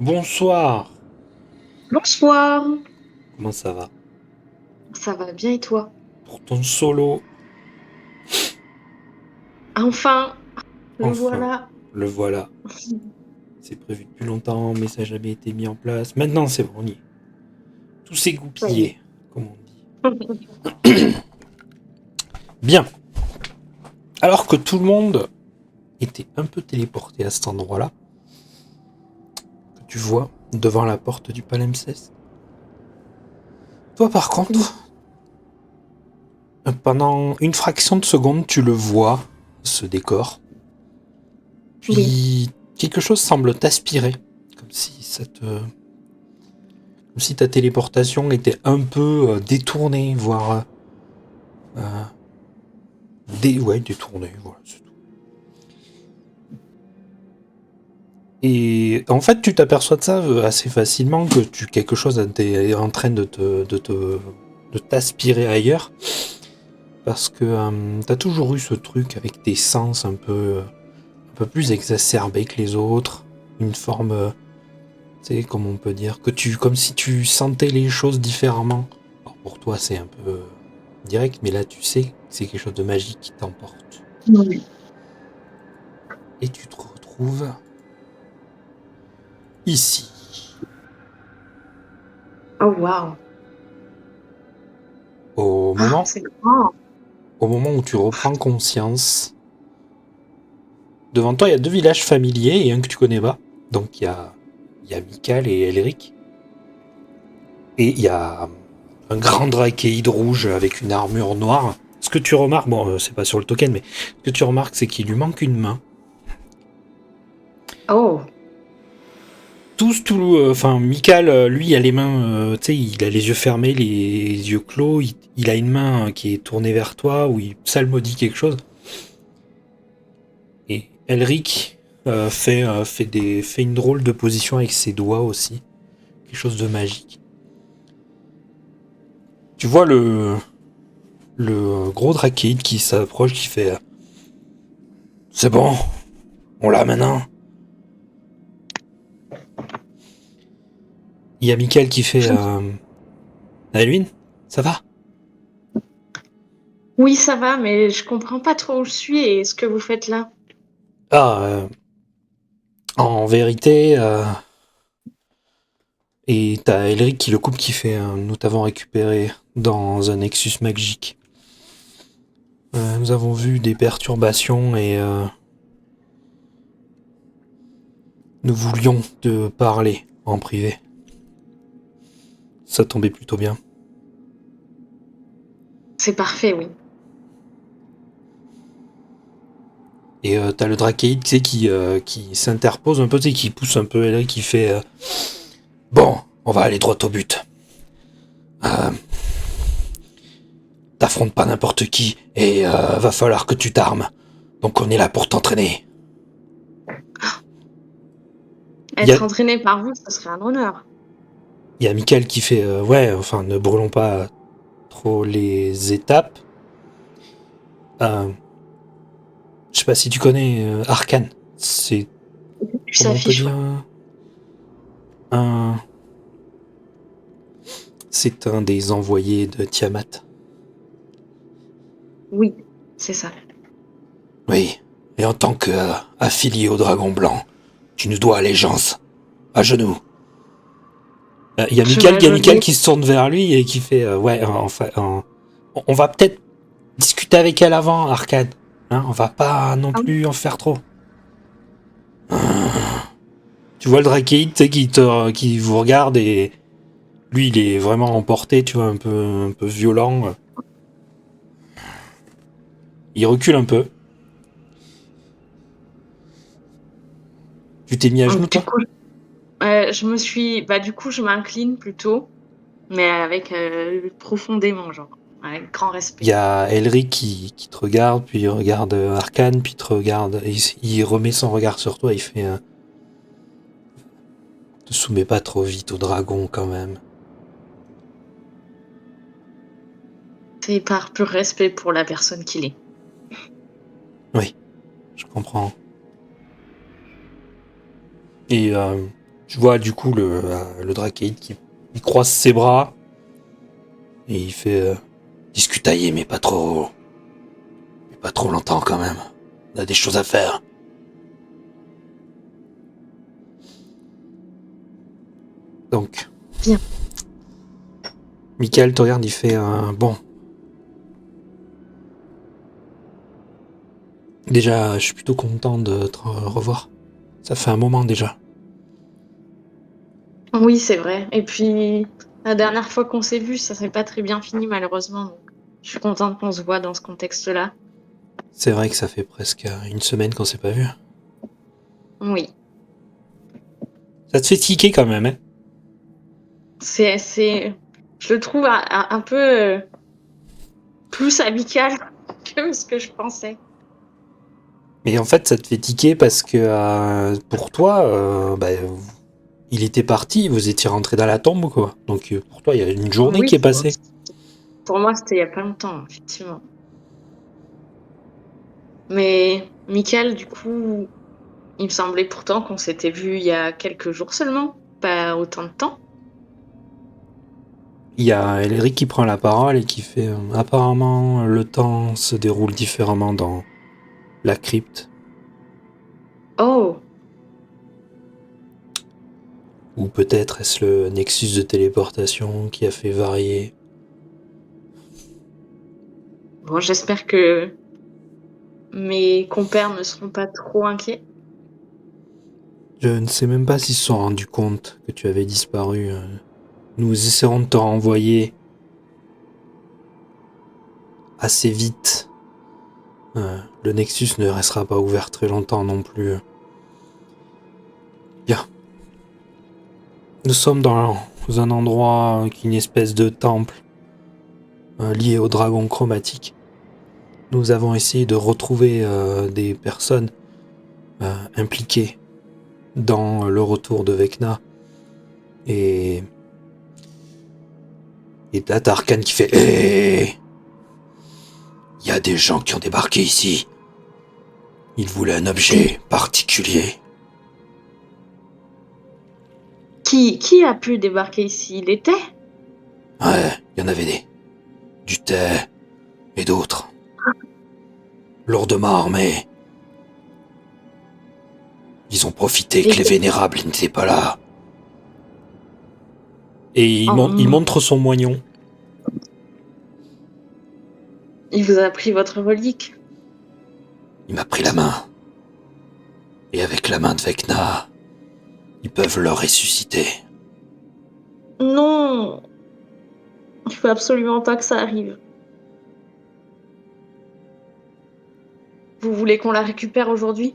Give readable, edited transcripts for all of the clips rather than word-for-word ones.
Bonsoir, Bonsoir, comment ça va? ça va bien et toi? Pour ton solo, Enfin, le enfin, voilà. le voilà. C'est prévu depuis longtemps, mais ça n'a jamais été mis en place. Maintenant, c'est bon, on y est. Tout s'est Ça y est. goupillé, comme on dit. Bien. Alors que tout le monde était un peu téléporté à cet endroit-là, que tu vois devant la porte du palimpseste. Toi, par contre, pendant une fraction de seconde, tu le vois, ce décor. Oui, Puis quelque chose semble t'aspirer, comme si comme si ta téléportation était un peu détournée, voire euh, ouais, détournée, voilà, c'est tout. Et en fait, tu t'aperçois de ça assez facilement que quelque chose est en train de t'aspirer ailleurs, parce que t'as toujours eu ce truc avec tes sens un peu plus exacerbés que les autres, une forme, tu sais, comme on peut dire, comme si tu sentais les choses différemment. Alors pour toi, c'est un peu direct, mais là, tu sais que c'est quelque chose de magique qui t'emporte. oui. Et tu te retrouves ici. Oh waouh. Au Ah, moment, c'est grand. au moment où tu reprends conscience, devant toi, il y a deux villages familiers et un que tu connais pas. Donc il y a Michael et Elric. Et il y a un grand drakeïde rouge avec une armure noire. Ce que tu remarques, bon, c'est pas sur le token, mais ce que tu remarques, c'est qu'il lui manque une main. Oh, Enfin, Michael, lui, a les mains, tu sais, il a les yeux fermés, les yeux clos. Il a une main qui est tournée vers toi, où il psalmodie quelque chose. Et Elric fait une drôle de position avec ses doigts aussi. Quelque chose de magique. Tu vois le gros Drakeid qui s'approche, qui fait c'est bon, on l'a maintenant. Il y a Michael qui fait Alwyn, ça va? oui, ça va, mais je comprends pas trop où je suis et ce que vous faites là. Ah, en vérité, et t'as Elric qui le coupe qui fait nous t'avons récupéré dans un Nexus magique. Nous avons vu des perturbations et nous voulions te parler en privé. Ça tombait plutôt bien. C'est parfait, oui. Et t'as le Drakeid, tu sais, qui s'interpose un peu, tu sais, qui pousse un peu Elric, qui fait bon, on va aller droit au but. Euh, T'affrontes pas n'importe qui et va falloir que tu t'armes. Donc on est là pour t'entraîner. Il y a, Être entraîné par vous, ce serait un honneur. y a Michael qui fait ouais, enfin ne brûlons pas trop les étapes. Euh, je sais pas si tu connais Arcane. C'est, Tu comment on peut s'affiche, dire, ouais. un, c'est un des envoyés de Tiamat. Oui, c'est ça. Oui. Et en tant qu'affilié au Dragon Blanc, tu nous dois allégeance. À genoux. Il Je m'agenouille. Qui se tourne vers lui et qui fait ouais, enfin, on va peut-être discuter avec elle avant, Arcade. Hein, on va pas non Ah oui. plus en faire trop. Tu vois le Drakeid, tu sais, qui vous regarde et lui, il est vraiment emporté, tu vois, un peu violent. Il recule un peu. Tu t'es mis à genoux, Donc, du toi? coup, du coup, je m'incline plutôt, mais avec profondément, genre, avec grand Il respect. y a Elric qui te regarde, puis il regarde Arcane, puis il te regarde, et il remet son regard sur toi, il fait te soumets pas trop vite au dragon quand même. C'est par pur respect pour la personne qu'il est. Oui, je comprends. Et Tu vois du coup le Drakeid qui il croise ses bras et il fait discutailler mais pas trop longtemps quand même. On a des choses à faire. Donc, Bien. Michael te regarde, il fait bon. Déjà, je suis plutôt content de te revoir. Ça fait un moment déjà. Oui, c'est vrai. Et puis, la dernière fois qu'on s'est vu, ça s'est pas très bien fini, malheureusement. Donc, je suis contente qu'on se voit dans ce contexte-là. C'est vrai que ça fait presque une semaine qu'on s'est pas vu. Oui. Ça te fait tiquer quand même, hein. Je le trouve un peu plus amical que ce que je pensais. Mais en fait, ça te fait tiquer parce que pour toi, il était parti, vous étiez rentré dans la tombe, quoi. Donc pour toi, il y a une journée Oui, qui est passée. pour moi, c'était il y a pas longtemps, effectivement. Mais, Michael, du coup, il me semblait pourtant qu'on s'était vu il y a quelques jours seulement, pas autant de temps. Il y a Elric qui prend la parole et qui fait apparemment le temps se déroule différemment dans la crypte. Oh, Ou peut-être est-ce le nexus de téléportation qui a fait varier. bon, j'espère que mes compères ne seront pas trop inquiets. Je ne sais même pas s'ils se sont rendus compte que tu avais disparu. Nous essaierons de te renvoyer assez vite. Le Nexus ne restera pas ouvert très longtemps non plus. Bien. Nous sommes dans un endroit qui est une espèce de temple lié au dragon chromatique. Nous avons essayé de retrouver des personnes impliquées dans le retour de Vecna. Et t'as Tarkan qui fait hé, il y a des gens qui ont débarqué ici. Ils voulaient un objet particulier. Qui a pu débarquer ici? Il était? Ouais, il y en avait du thé et d'autres. Lourdement armés. Ils ont profité Et que les vénérables n'étaient pas là. Et il oh, montre son moignon. il vous a pris votre relique? Il m'a pris la main. Et avec la main de Vecna, ils peuvent le ressusciter. Non, il faut absolument pas que ça arrive. Vous voulez qu'on la récupère aujourd'hui?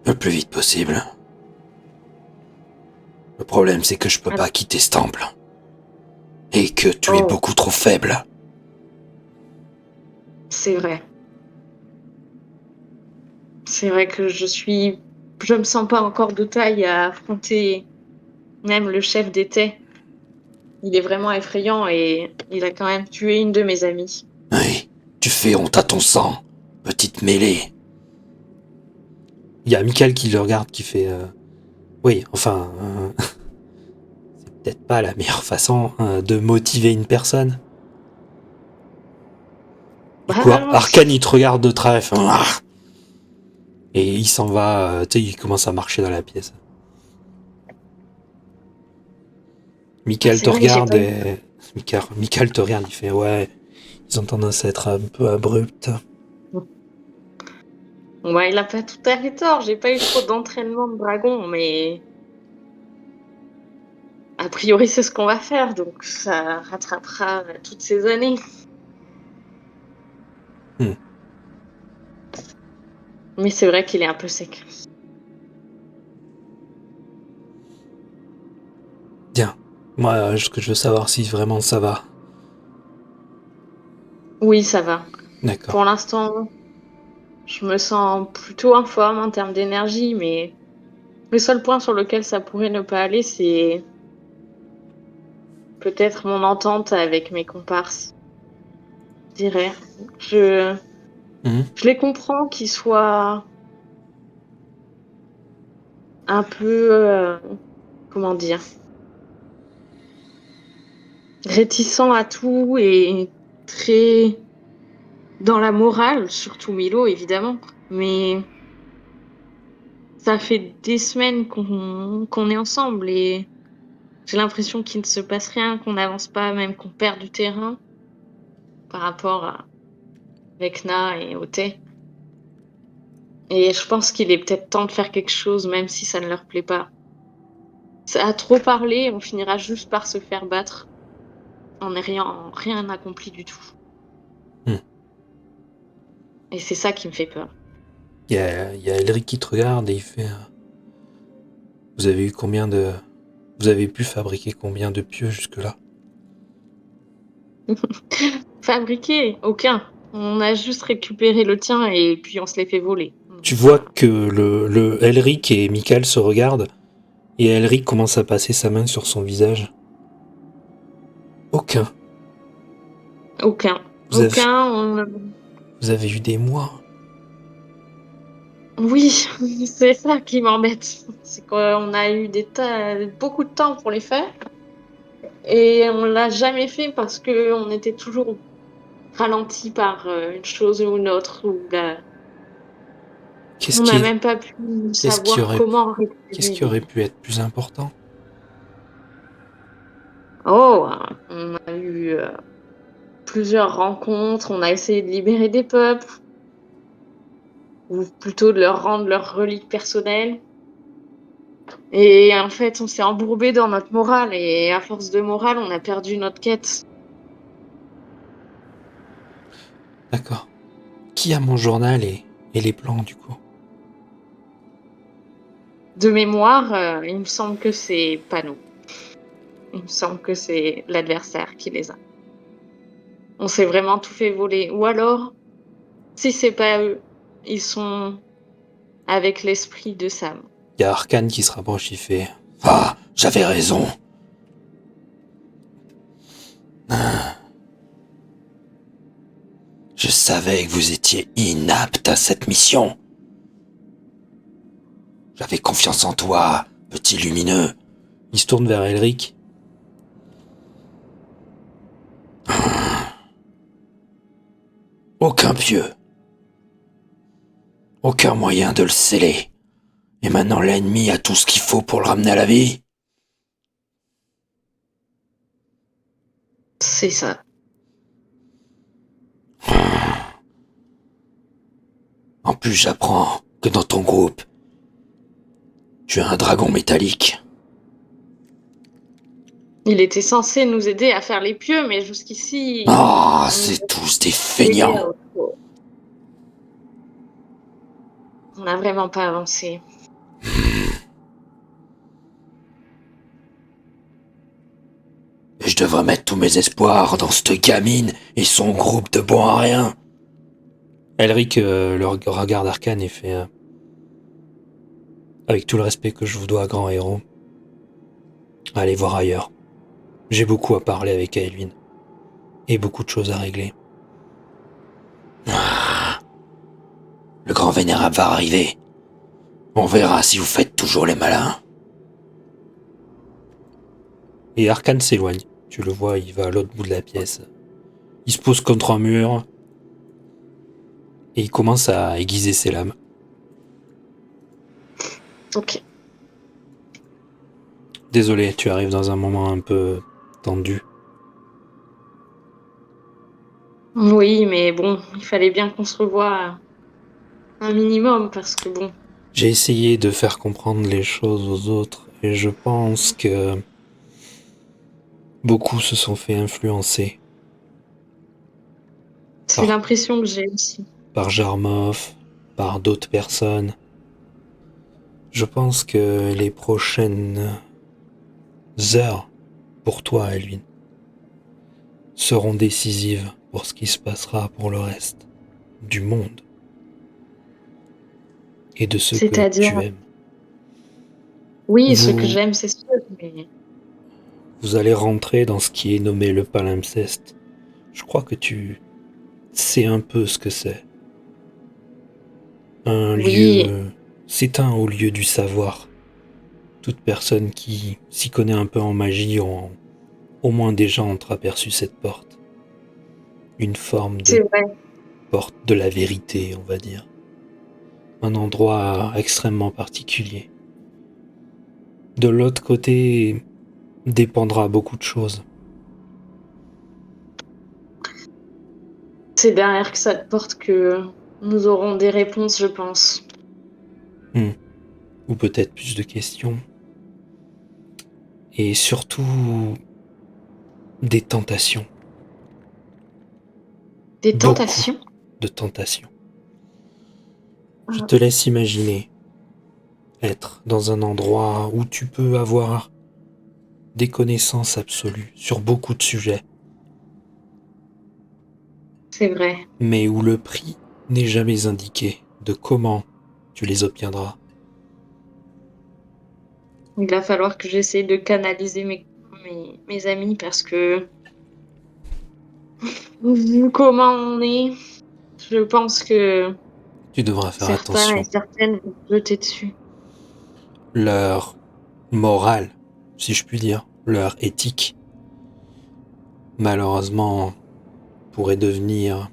Le plus vite possible. Le problème, c'est que je peux pas quitter ce temple. Et que tu es Oh, beaucoup trop faible. c'est vrai. C'est vrai que je me sens pas encore de taille à affronter même le chef d'été. Il est vraiment effrayant et il a quand même tué une de mes amies. Oui, tu fais honte à ton sang, petite mêlée. Il y a Michael qui le regarde, qui fait oui, enfin, c'est peut-être pas la meilleure façon de motiver une personne. Du coup, Bah, Arkane, il te regarde de travers, fait, ah, et il s'en va, tu sais, il commence à marcher dans la pièce. Michael c'est te vrai que j'ai regarde pas eu. et... Michael te regarde, il fait ouais, ils ont tendance à être un peu abrupts. Ouais, il a pas tout à fait tort. J'ai pas eu trop d'entraînement de dragon, mais a priori, c'est ce qu'on va faire, donc ça rattrapera toutes ces années. Hmm. Mais c'est vrai qu'il est un peu sec. Bien. Moi, ce que je veux savoir, si vraiment ça va. Oui, ça va. D'accord. Pour l'instant, je me sens plutôt en forme en termes d'énergie, mais le seul point sur lequel ça pourrait ne pas aller, c'est peut-être mon entente avec mes comparses, je dirais. Je, Mhm. je les comprends qu'ils soient un peu comment dire, réticent à tout et très dans la morale, surtout Milo évidemment. Mais ça fait des semaines qu'on est ensemble et j'ai l'impression qu'il ne se passe rien, qu'on n'avance pas, même qu'on perd du terrain par rapport à Vecna et Othé. Et je pense qu'il est peut-être temps de faire quelque chose, même si ça ne leur plaît pas. Ça a trop parlé, on finira juste par se faire battre en n'ayant rien accompli du tout. Hmm. Et c'est ça qui me fait peur. Il y a Elric qui te regarde et il fait Vous avez eu combien de. Vous avez pu fabriquer combien de pieux jusque-là? Fabriquer, aucun. On a juste récupéré le tien et puis on se l'est fait voler. Tu Donc, vois que le Elric et Michael se regardent et Elric commence à passer sa main sur son visage. Aucun. aucun. Vous avez, Aucun. vous avez eu des mois. Oui, c'est ça qui m'embête. C'est qu'on a eu beaucoup de temps pour les faire et on l'a jamais fait parce que on était toujours ralenti par une chose ou une autre. Qu'est-ce On n'a qui, même pas pu qu'est-ce qui savoir aurait, comment qu'est-ce récupérer qui aurait les... pu être plus important? Oh, on a eu plusieurs rencontres, on a essayé de libérer des peuples, ou plutôt de leur rendre leurs reliques personnelles. Et en fait, on s'est embourbé dans notre morale, et à force de morale, on a perdu notre quête. D'accord. Qui a mon journal et les plans du coup? De mémoire, il me semble que c'est pas nous. Il me semble que c'est l'adversaire qui les a. On s'est vraiment tout fait voler. Ou alors, si c'est pas eux, ils sont avec l'esprit de Sam. Il y a Arcane qui se rapproche, il fait Ah, j'avais raison. Je savais que vous étiez inapte à cette mission. J'avais confiance en toi, petit lumineux. Il se tourne vers Elric. Aucun pieu. Aucun moyen de le sceller. Et maintenant l'ennemi a tout ce qu'il faut pour le ramener à la vie. C'est ça. En plus, j'apprends que dans ton groupe, tu as un dragon métallique. Il était censé nous aider à faire les pieux, mais jusqu'ici, Ah, on nous c'est a tous des aidés à feignants. autre chose. On n'a vraiment pas avancé. Et je devrais mettre tous mes espoirs dans cette gamine et son groupe de bons à rien. Elric le regarde Arcane et fait avec tout le respect que je vous dois, grand héros, allez voir ailleurs. J'ai beaucoup à parler avec Aelwyn. Et beaucoup de choses à régler. Le grand vénérable va arriver. On verra si vous faites toujours les malins. Et Arcane s'éloigne. Tu le vois, il va à l'autre bout de la pièce. Il se pose contre un mur. Et il commence à aiguiser ses lames. Ok. Désolé, tu arrives dans un moment un peu tendu. Oui, mais bon, il fallait bien qu'on se revoie un minimum parce que bon, J'ai essayé de faire comprendre les choses aux autres et je pense que beaucoup se sont fait influencer c'est par, l'impression que j'ai aussi. par Jarmov, par d'autres personnes. Je pense que les prochaines heures pour toi, Elwyn, seront décisives pour ce qui se passera pour le reste du monde et de ce que C'est-à-dire, tu aimes. oui, ce que Vous, j'aime, c'est sûr, mais vous allez rentrer dans ce qui est nommé le palimpseste. Je crois que tu sais un peu ce que c'est. Un oui, lieu, c'est un haut lieu du savoir. toute personne qui s'y connaît un peu en magie ont au moins déjà entreaperçu cette porte. Une forme C'est de vrai. porte de la vérité, on va dire. Un endroit extrêmement particulier. De l'autre côté dépendra beaucoup de choses. C'est derrière que cette porte que nous aurons des réponses, je pense. Ou peut-être plus de questions. Et surtout des tentations. Des Beaucoup tentations? de tentations. Je Ah, te laisse imaginer être dans un endroit où tu peux avoir des connaissances absolues sur beaucoup de sujets, c'est vrai. mais où le prix n'est jamais indiqué de comment tu les obtiendras. Il va falloir que j'essaie de canaliser mes amis parce que vu comment on est, je pense que Tu devras faire certains et attention. certaines vont se jeter dessus. Leur morale, si je puis dire, leur éthique, malheureusement, pourrait devenir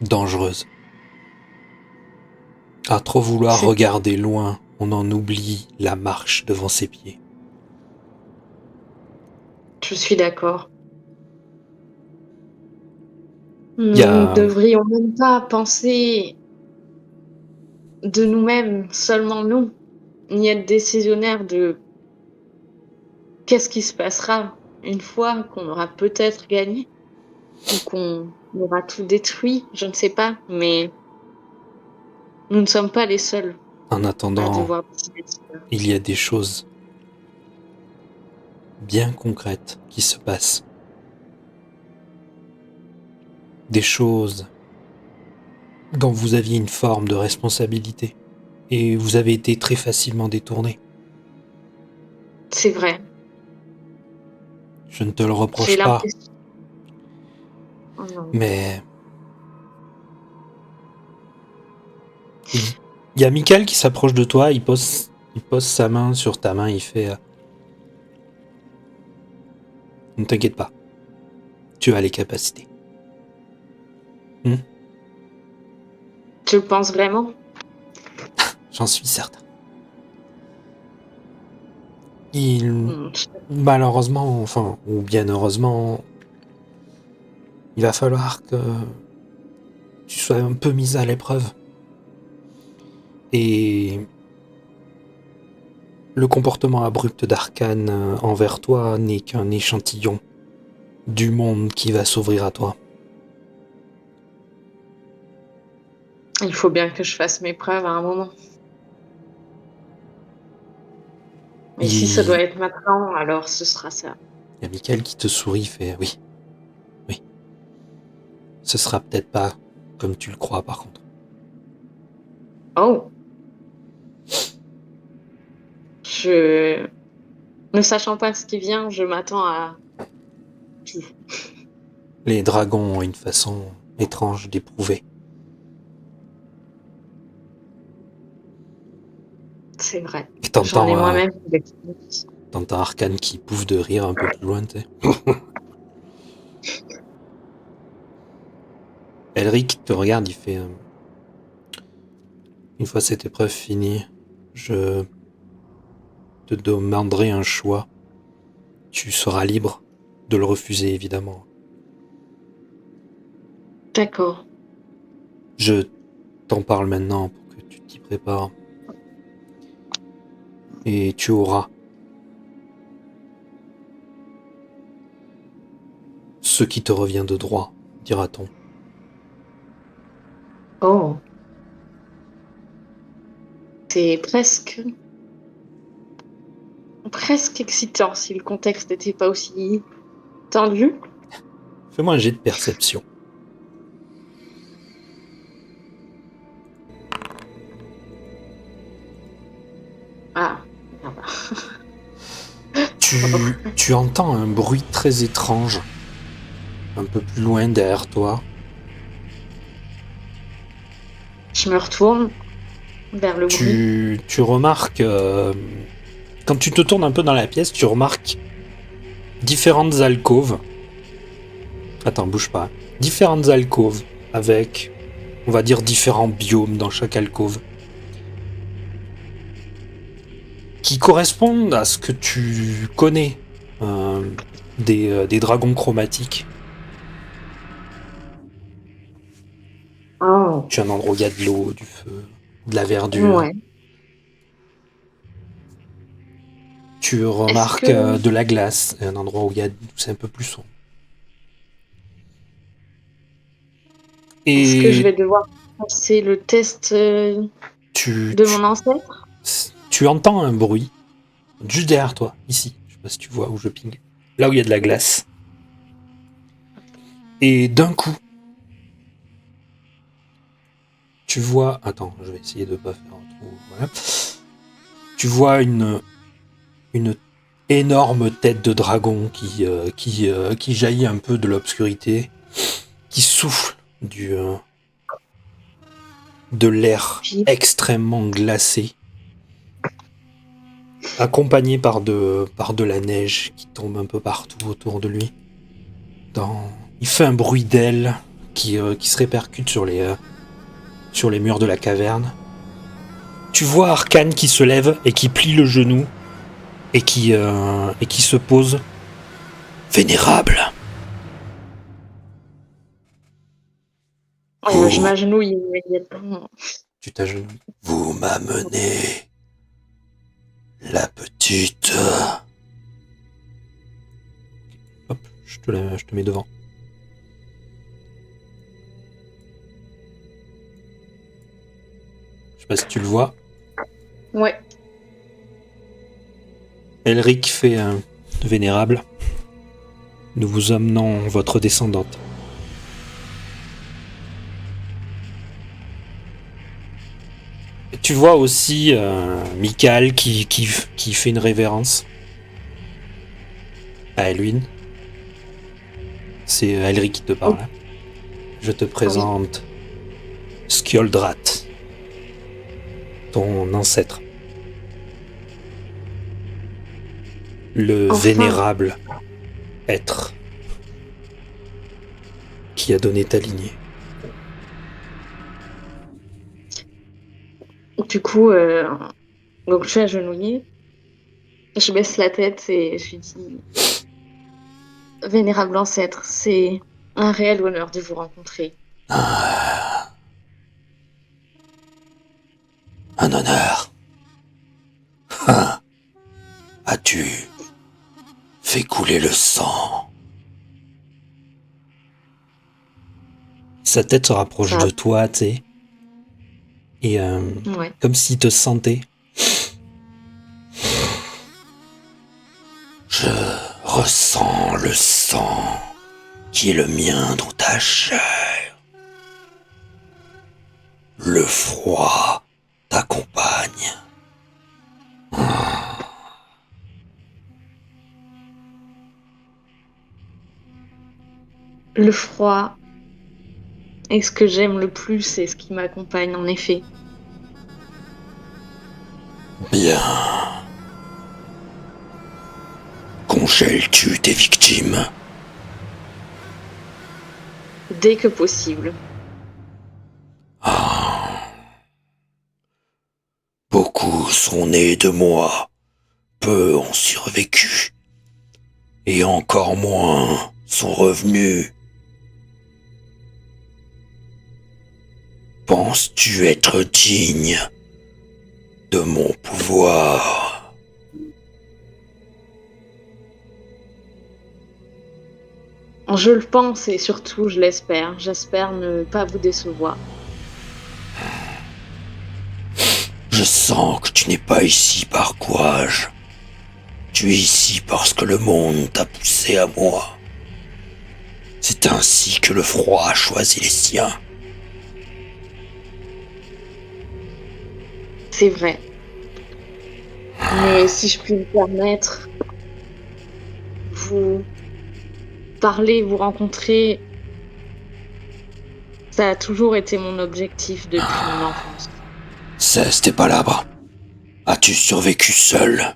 dangereuse. À trop vouloir C'est- regarder loin, on en oublie la marche devant ses pieds. Je suis d'accord. Il y Nous ne a devrions même pas penser de nous-mêmes, seulement nous, ni être décisionnaire de qu'est-ce qui se passera une fois qu'on aura peut-être gagné ou qu'on aura tout détruit, je ne sais pas, mais nous ne sommes pas les seuls en à attendant, devoir décider de cela. il y a des choses bien concrètes qui se passent. Des choses dont vous aviez une forme de responsabilité et vous avez été très facilement détourné. C'est vrai, Je ne te le j'ai reproche pas, l'impression. Oh non. mais il y a Michael qui s'approche de toi, il pose sa main sur ta main, il fait ne t'inquiète pas, tu as les capacités. Tu le penses vraiment? J'en suis certain. Il, Hmm, malheureusement, enfin, ou bien heureusement, il va falloir que tu sois un peu mise à l'épreuve. Et le comportement abrupt d'Arcane envers toi n'est qu'un échantillon du monde qui va s'ouvrir à toi. Il faut bien que je fasse mes preuves à un moment. Et si ça doit Il être maintenant, alors ce sera ça. y a Michael qui te sourit, fait oui, oui. Ce sera peut-être pas comme tu le crois par contre. Oh, je... Ne sachant pas ce qui vient, je m'attends à tout. Les dragons ont une façon étrange d'éprouver. C'est vrai. Et J'en ai moi-même eu l'expérience. t'entends Arcane qui pouffe de rire un peu plus loin, tu sais. Elric te regarde, il fait une fois cette épreuve finie, je te demanderai un choix. Tu seras libre de le refuser, évidemment. D'accord. Je t'en parle maintenant pour que tu t'y prépares. Et tu auras ce qui te revient de droit, dira-t-on. Oh, c'est presque excitant si le contexte n'était pas aussi tendu. Fais-moi un jet de perception. Ah, merde. Tu entends un bruit très étrange, un peu plus loin derrière toi. Je me retourne vers le bruit. Tu remarques Quand tu te tournes un peu dans la pièce, tu remarques différentes alcôves. Attends, bouge pas. Différentes alcôves avec, on va dire, différents biomes dans chaque alcôve. Qui correspondent à ce que tu connais des dragons chromatiques. Oh. Tu as un endroit où il y a de l'eau, du feu, de la verdure. Ouais. Tu remarques de la glace, un endroit où c'est un peu plus sombre. Est-ce que je Et vais devoir passer le test de mon ancêtre? tu entends un bruit juste derrière toi, ici. Je sais pas si tu vois où je ping. Là où il y a de la glace. Et d'un coup, tu vois... Attends, je vais essayer de pas faire un trou. Voilà. Tu vois une énorme tête de dragon qui jaillit un peu de l'obscurité, qui souffle de l'air extrêmement glacé, accompagné par de la neige qui tombe un peu partout autour de lui. Il fait un bruit d'ailes qui se répercute sur les murs de la caverne. Tu vois Arcane qui se lève et qui plie le genou et qui se pose. Vénérable. Je m'agenouille immédiatement. Tu t'agenouilles. Vous m'amenez la petite. Hop, je te mets devant. Je sais pas si tu le vois. Ouais. Elric fait un vénérable. Nous vous amenons votre descendante. Et tu vois aussi Michael qui fait une révérence à Elwyn. C'est Elric qui te parle. Oh. Je te présente Skjoldrat, ton ancêtre. Le vénérable être qui a donné ta lignée. Du coup, donc je suis agenouillée, je baisse la tête et je lui dis « Vénérable ancêtre, c'est un réel honneur de vous rencontrer. » Un honneur. As-tu fait couler le sang? Sa tête se rapproche de toi, tu sais. Et comme s'il te sentait. Je ressens le sang qui est le mien dans ta chair. Le froid t'accompagne. Le froid est ce que j'aime le plus et ce qui m'accompagne en effet. Bien. Congèles-tu tes victimes? Dès que possible. Beaucoup sont nés de moi, peu ont survécu, et encore moins sont revenus. Penses-tu être digne de mon pouvoir? Je le pense et surtout je l'espère. J'espère ne pas vous décevoir. Je sens que tu n'es pas ici par courage. Tu es ici parce que le monde t'a poussé à moi. C'est ainsi que le froid a choisi les siens. C'est vrai. Mais si je puis me permettre, vous parler, vous rencontrer, ça a toujours été mon objectif depuis mon enfance. Cesse tes palabres. As-tu survécu seul?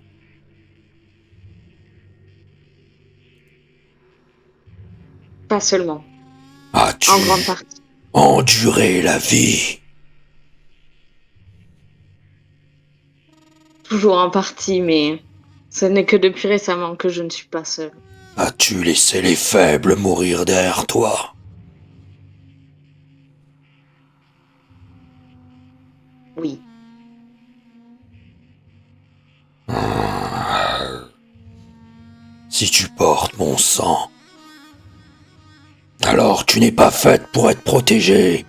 Pas seulement, As-tu en grande partie. enduré la vie? Toujours en partie, mais ce n'est que depuis récemment que je ne suis pas seule. As-tu laissé les faibles mourir derrière toi? Oui. Si tu portes mon sang, alors tu n'es pas faite pour être protégée.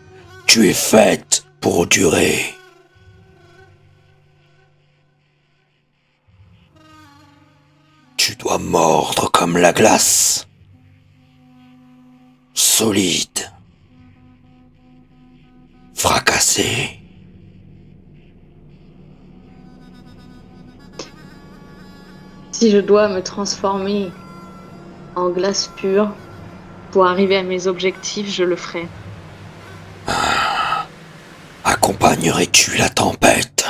Tu es faite pour durer. Tu dois mordre comme la glace. Solide. Fracassé. Si je dois me transformer en glace pure pour arriver à mes objectifs, je le ferai. Accompagnerais-tu la tempête?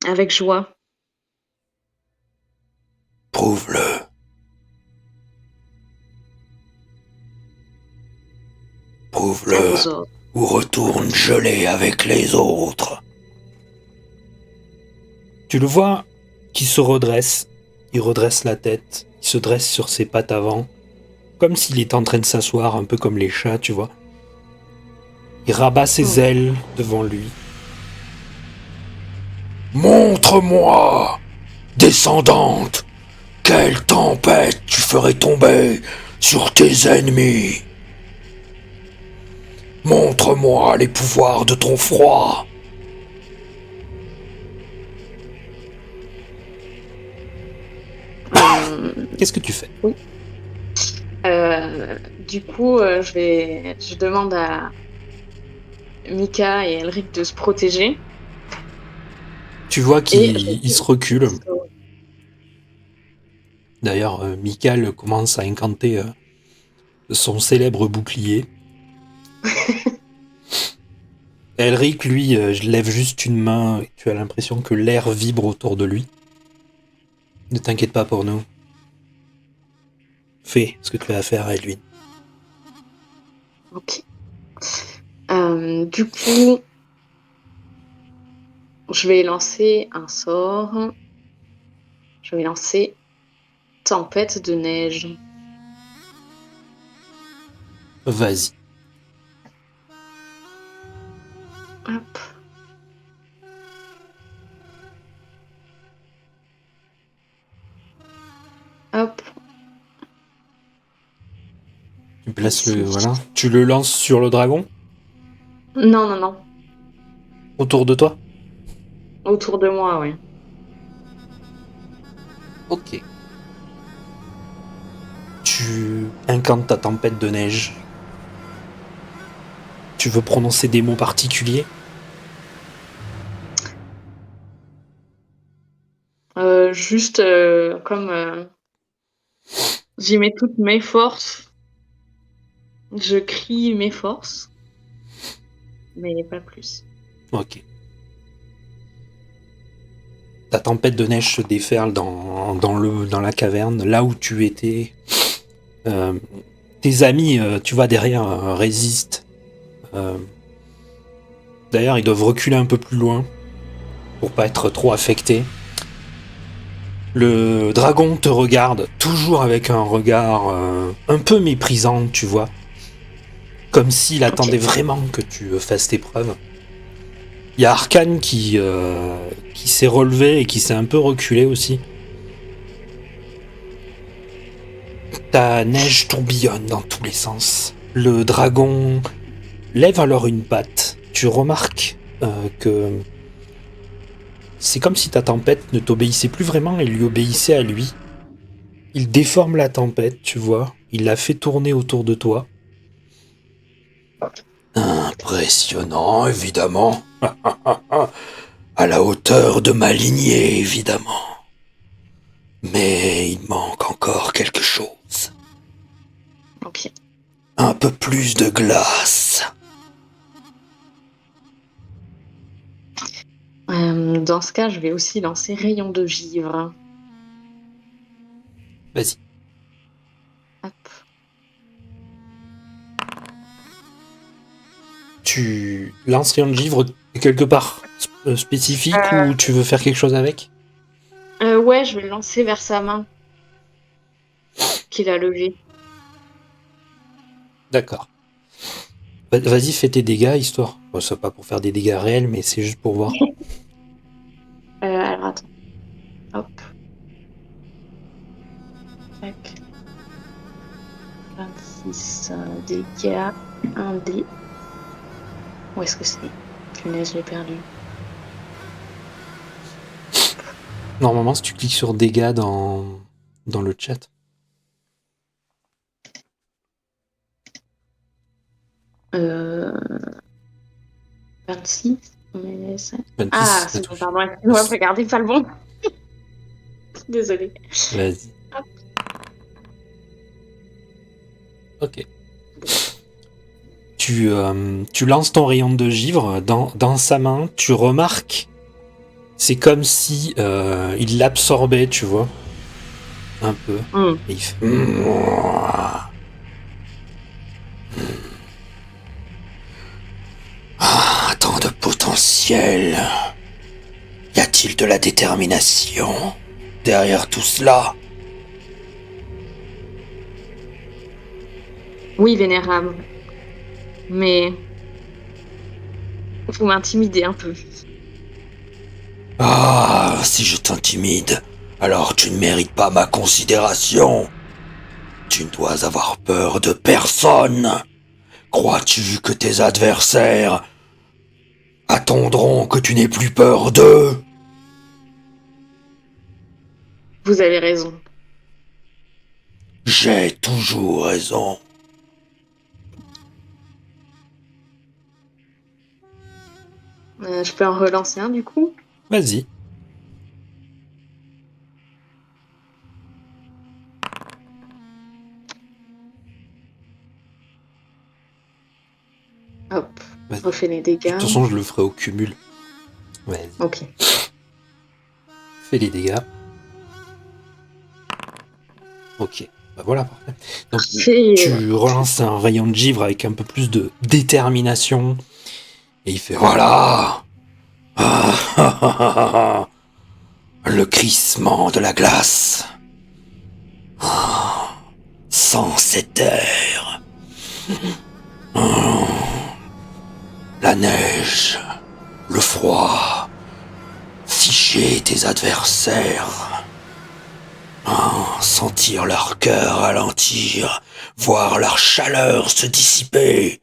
Avec joie. Prouve-le. À Prouve-le. vos ordres. Ou retourne geler avec les autres. Tu le vois qui se redresse, il redresse la tête, il se dresse sur ses pattes avant, comme s'il était en train de s'asseoir, un peu comme les chats, tu vois. Il rabat ses ailes devant lui. Montre-moi, descendante, quelle tempête tu ferais tomber sur tes ennemis. Montre-moi les pouvoirs de ton froid. Qu'est-ce que tu fais? Oui. Du coup, je demande à Mika et Elric de se protéger. Tu vois Et qu'il se recule. D'ailleurs, Michael commence à incanter son célèbre bouclier. Elric, lui, lève juste une main et tu as l'impression que l'air vibre autour de lui. Ne t'inquiète pas pour nous. Fais ce que tu as à faire, Edwin. Ok. Du coup, je vais lancer un sort. Je vais lancer Tempête de neige. Vas-y. Hop. Hop. Tu places le. Ici. Voilà. Tu le lances sur le dragon, Non, non, non. autour de toi. Autour de moi, oui. Ok. Tu incantes ta tempête de neige. Tu veux prononcer des mots particuliers? Juste comme j'y mets toutes mes forces, je crie mes forces, mais pas plus. Ok. Ta tempête de neige se déferle dans la caverne, là où tu étais. Euh, tes amis, tu vois, derrière, résistent. Euh, D'ailleurs, ils doivent reculer un peu plus loin pour pas être trop affectés. Le dragon te regarde, toujours avec un regard un peu méprisant, tu vois. Comme s'il attendait Ok. vraiment que tu fasses tes preuves. Il y a Arcane qui s'est relevé et qui s'est un peu reculé aussi. Ta neige tourbillonne dans tous les sens. Le dragon lève alors une patte. Tu remarques que c'est comme si ta tempête ne t'obéissait plus vraiment et lui obéissait à lui. Il déforme la tempête, tu vois. Il la fait tourner autour de toi. Impressionnant, évidemment. À la hauteur de ma lignée, évidemment. Mais il manque encore quelque chose. Ok. Un peu plus de glace. Dans ce cas, je vais aussi lancer Rayon de givre. Vas-y. Hop. Tu lances rayon de givre quelque part spécifique ou tu veux faire quelque chose avec? Ouais, je vais le lancer vers sa main qu'il a levée. D'accord. Vas-y, fais tes dégâts, histoire. Bon, c'est pas pour faire des dégâts réels, mais c'est juste pour voir. Alors attends. Hop. Tac. 26 dégâts. 1 dé. Où est-ce que c'est? Punaise, je l'ai perdu. Normalement, si tu cliques sur dégâts dans le chat. Euh... 26. Mais ça... 26, Ah, ça c'est bon, touche. pardon. Excuse-moi, je regardais pas le bon. Désolée. Vas-y. Hop. Ok. Tu lances ton rayon de givre dans sa main, tu remarques, c'est comme si il l'absorbait, tu vois, un peu. Et il fait... Tant de potentiel. Y a-t-il de la détermination derrière tout cela? Oui, vénérable. Mais vous m'intimidez un peu. Ah, si je t'intimide, alors tu ne mérites pas ma considération. Tu ne dois avoir peur de personne. Crois-tu que tes adversaires attendront que tu n'aies plus peur d'eux? Vous avez raison. J'ai toujours raison. Je peux en relancer un du coup? Vas-y. Hop. Vas-y. Je refais les De dégâts. toute façon, je le ferai au cumul. Vas-y. Ok. Fais les dégâts. Ok. Bah voilà, parfait. Donc, tu relances un rayon de givre avec un peu plus de détermination. Et il fait Voilà. Le crissement de la glace. Sans cet air. La neige. Le froid. Ficher tes adversaires. Sentir leur cœur ralentir. Voir leur chaleur se dissiper.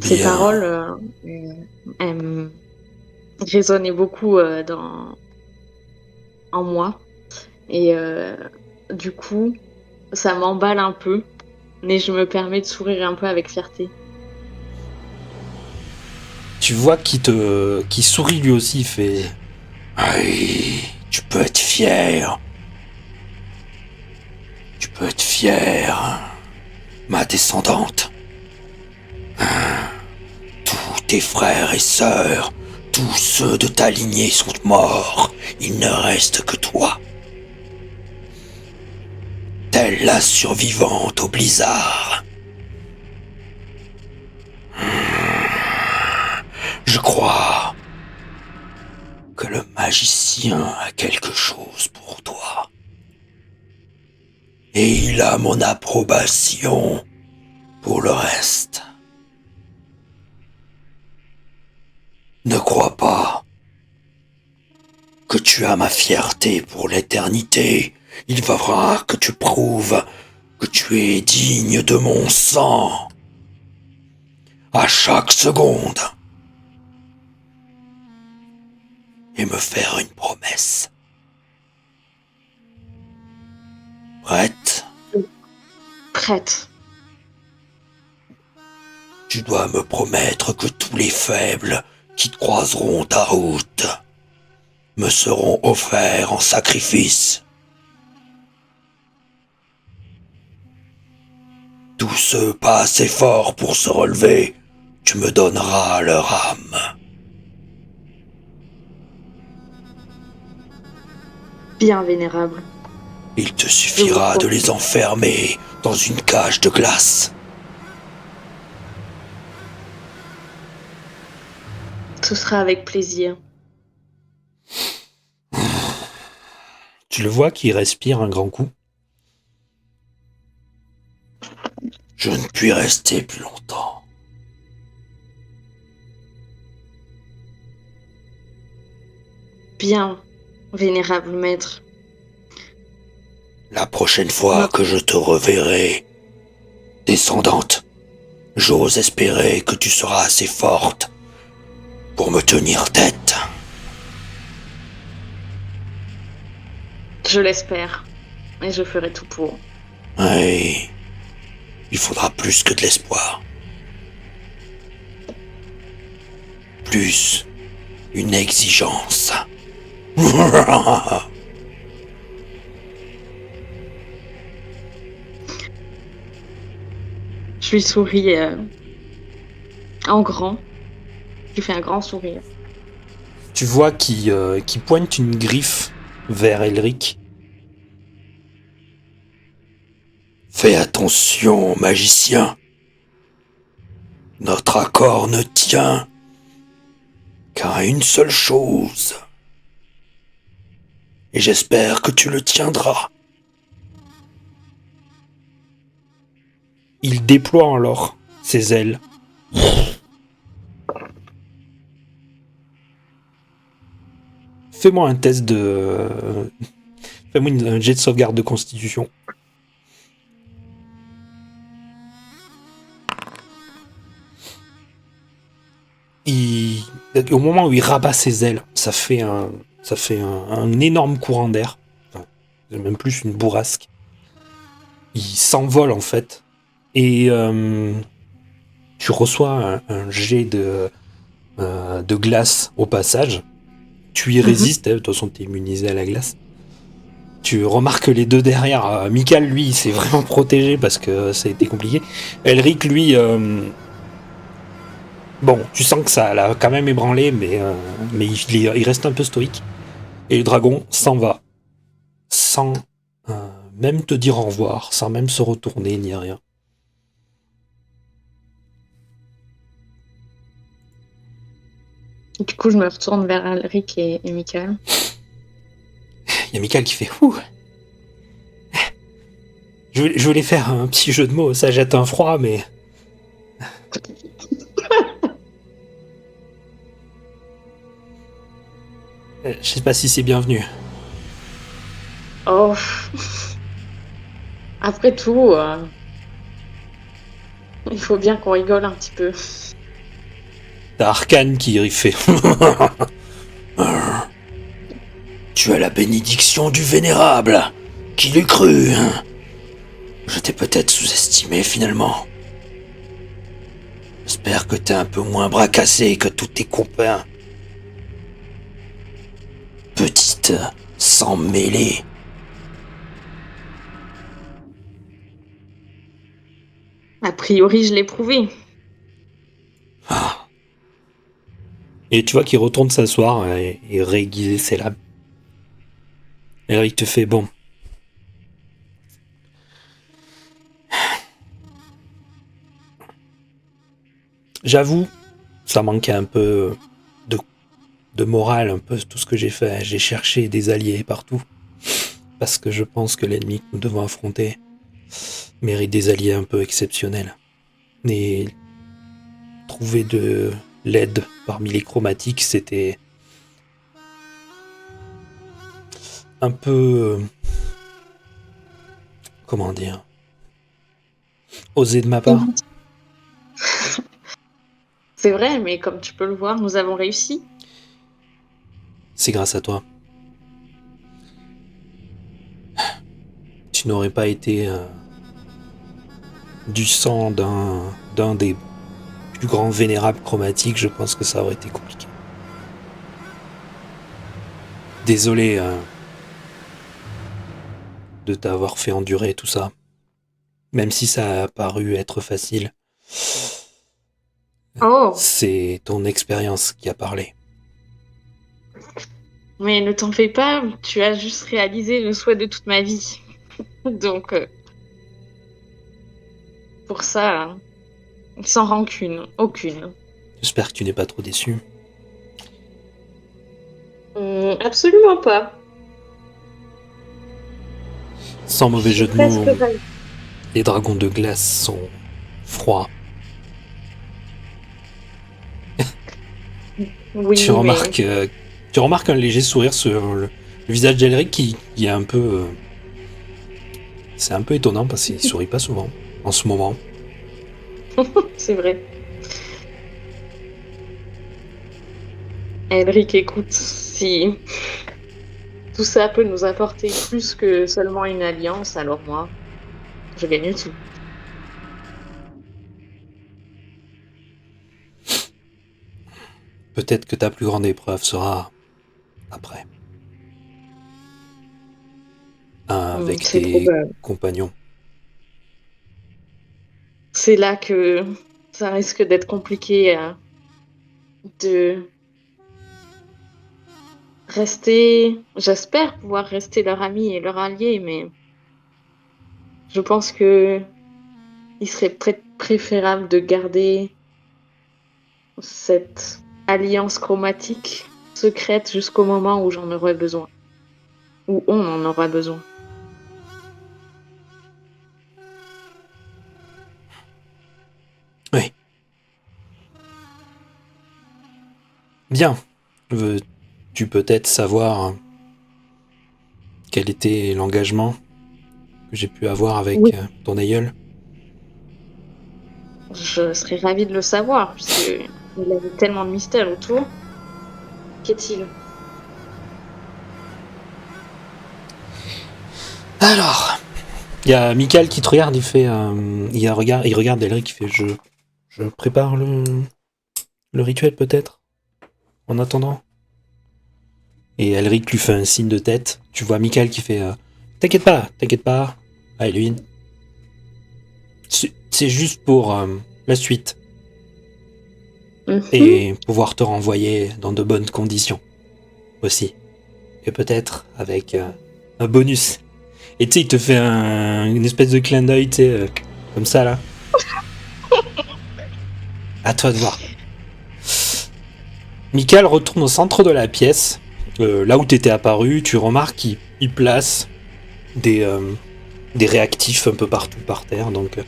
Ces Bien. paroles résonnaient beaucoup en moi. Et du coup, ça m'emballe un peu. Mais je me permets de sourire un peu avec fierté. Tu vois qu'il sourit lui aussi, il fait... Oui, tu peux être fier. Tu peux être fier, ma descendante. Tous tes frères et sœurs, tous ceux de ta lignée sont morts. Il ne reste que toi. Telle la survivante au blizzard. Je crois que le magicien a quelque chose pour toi. Et il a mon approbation pour le reste. Ne crois pas que tu as ma fierté pour l'éternité. Il va falloir que tu prouves que tu es digne de mon sang. À chaque seconde. Et me faire une promesse. Prête? Prête. Tu dois me promettre que tous les faibles qui croiseront ta route me seront offerts en sacrifice. Tous ceux pas assez forts pour se relever, tu tu me donneras leur âme. Bien vénérable. Il te suffira de les enfermer dans une cage de glace. Ce sera avec plaisir. Tu le vois qui respire un grand coup. Je ne puis rester plus longtemps. Bien, vénérable maître. La prochaine fois que je te reverrai, descendante, j'ose espérer que tu seras assez forte pour me tenir tête. Je l'espère. Et je ferai tout pour. Oui, il faudra plus que de l'espoir. Plus une exigence. Je lui souris en grand. Je lui fais un grand sourire. Tu vois qui pointe une griffe vers Elric. Fais attention, magicien. Notre accord ne tient qu'à une seule chose. Et j'espère que tu le tiendras. Il déploie alors ses ailes. Fais-moi un test de... Fais-moi un jet de sauvegarde de constitution. Au moment où il rabat ses ailes, ça fait un énorme courant d'air. Enfin, c'est même plus une bourrasque. Il s'envole en fait. Et tu reçois un jet de glace au passage. Tu y résistes, de toute façon t'es immunisé à la glace. Tu remarques les deux derrière. Mikael, lui, il s'est vraiment protégé parce que ça a été compliqué. Elric, lui, bon, tu sens que ça l'a quand même ébranlé, mais il reste un peu stoïque. Et le dragon s'en va, sans même te dire au revoir, sans même se retourner, ni rien. Du coup, je me retourne vers Alric et Michael. Il y a Mikael qui fait « Ouh !» Je voulais faire un petit jeu de mots, ça jette un froid, mais... Je sais pas si c'est bienvenu. Oh. Après tout, il faut bien qu'on rigole un petit peu. T'as Arcane qui fait Tu as la bénédiction du vénérable. Qui l'eût cru? Je t'ai peut-être sous-estimé finalement. J'espère que t'es un peu moins bras cassé que tous tes copains. Petite sans mêlée. A priori, je l'ai prouvé. Ah, Et tu vois qu'il retourne s'asseoir et réaiguiser ses lames. Et là, il te fait bon. J'avoue, ça manquait un peu de morale, un peu tout ce que j'ai fait. J'ai cherché des alliés partout. Parce que je pense que l'ennemi que nous devons affronter mérite des alliés un peu exceptionnels. Et trouver de l'aide parmi les chromatiques, c'était un peu... comment dire, osé de ma part. C'est vrai, mais comme tu peux le voir, nous avons réussi. C'est grâce à toi. Tu n'aurais pas été du sang d'un des plus grands vénérables chromatiques, je pense que ça aurait été compliqué. Désolé de t'avoir fait endurer tout ça. Même si ça a paru être facile. Oh, C'est ton expérience qui a parlé. mais ne t'en fais pas, tu as juste réalisé le souhait de toute ma vie. Donc, pour ça, sans rancune, aucune. J'espère que tu n'es pas trop déçu. Absolument pas. Sans Je mauvais suis jeu de mots, presque ravie. les dragons de glace sont froids. Tu Oui, mais remarques, euh, tu remarques un léger sourire sur le visage d'Elric qui est un peu... c'est un peu étonnant parce qu'il sourit pas souvent en ce moment. c'est vrai. Elric, écoute, si tout ça peut nous apporter plus que seulement une alliance, alors moi, je gagne tout. Peut-être que ta plus grande épreuve sera après, avec C'est tes probable. compagnons. C'est là que ça risque d'être compliqué de rester. J'espère pouvoir rester leur ami et leur allié, mais je pense que il serait préférable de garder cette alliance chromatique secrète jusqu'au moment où j'en aurai besoin, où on en aura besoin. Oui, bien. Veux-tu peut-être savoir quel était l'engagement que j'ai pu avoir Oui. avec ton aïeul? Je serais ravie de le savoir, puisque il y avait tellement de mystères autour. Qu'est-il? Alors, il y a Michael qui te regarde, il fait... il regarde Elric, il fait je prépare le rituel peut-être, en attendant. Et Elric lui fait un signe de tête. Tu vois Michael qui fait t'inquiète pas, Aelwyn. C'est juste pour la suite Mhm. et pouvoir te renvoyer dans de bonnes conditions aussi. Et peut-être avec un bonus. Et tu sais, il te fait une espèce de clin d'œil, tu sais, comme ça là. À toi de voir. Michael retourne au centre de la pièce, là où t'étais apparu. Tu remarques qu'il place des, des réactifs un peu partout par terre, donc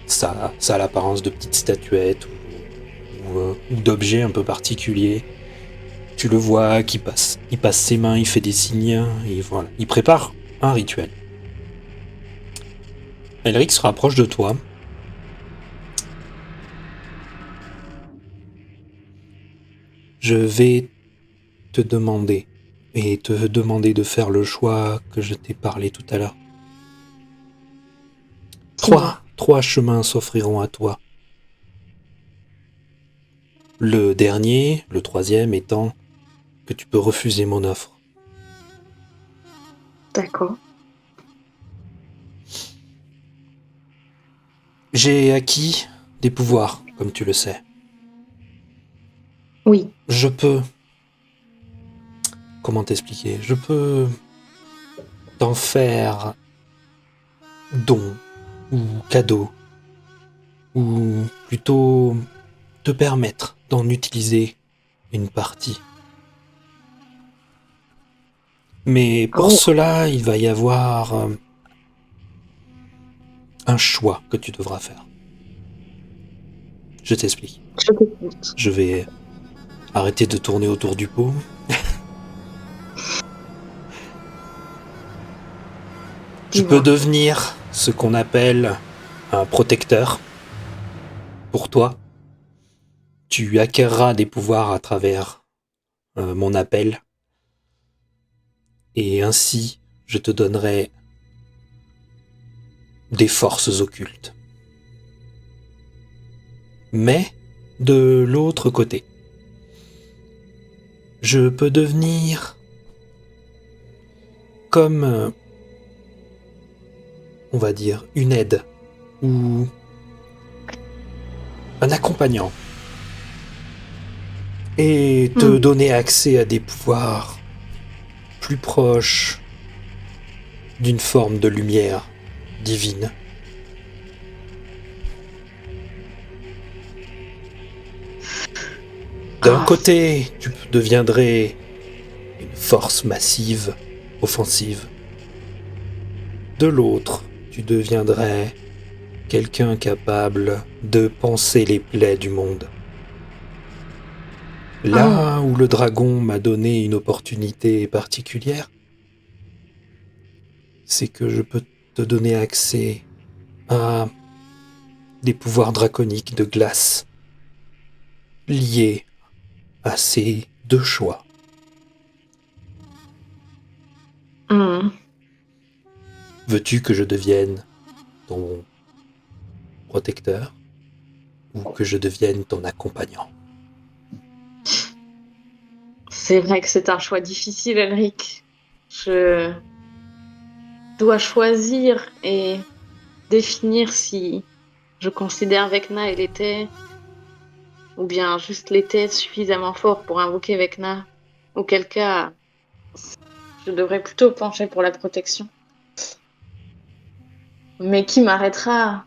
ça a l'apparence de petites statuettes ou d'objets un peu particuliers. Tu le vois il passe ses mains, il fait des signes, et voilà, il prépare un rituel. Elric se rapproche de toi. Je vais te demander, et te demander de faire le choix que je t'ai parlé tout à l'heure. Dis-moi. Trois chemins s'offriront à toi. Le dernier, le troisième étant que tu peux refuser mon offre. D'accord. J'ai acquis des pouvoirs, comme tu le sais. Oui. Je peux... Comment t'expliquer? Je peux t'en faire don ou cadeau, ou plutôt te permettre d'en utiliser une partie. Mais pour Oh, cela, il va y avoir un choix que tu devras faire. Je t'explique. je t'écoute. Je vais arrêter de tourner autour du pot. Tu peux Dis-moi. devenir ce qu'on appelle un protecteur. Pour toi, tu acquerras des pouvoirs à travers mon appel. Et ainsi, je te donnerai des forces occultes. Mais, de l'autre côté, je peux devenir comme, on va dire, une aide ou un accompagnant et te donner accès à des pouvoirs plus proches d'une forme de lumière divine. D'un côté, tu deviendrais une force massive, offensive. De l'autre, tu deviendrais quelqu'un capable de panser les plaies du monde. Là où le dragon m'a donné une opportunité particulière, c'est que je peux te donner accès à des pouvoirs draconiques de glace liés à ces deux choix. Veux-tu que je devienne ton protecteur ou que je devienne ton accompagnant? C'est vrai que c'est un choix difficile, Elric. Je dois choisir et définir si je considère Vecna et l'été, ou bien juste l'été suffisamment fort pour invoquer Vecna, auquel cas je devrais plutôt pencher pour la protection. Mais qui m'arrêtera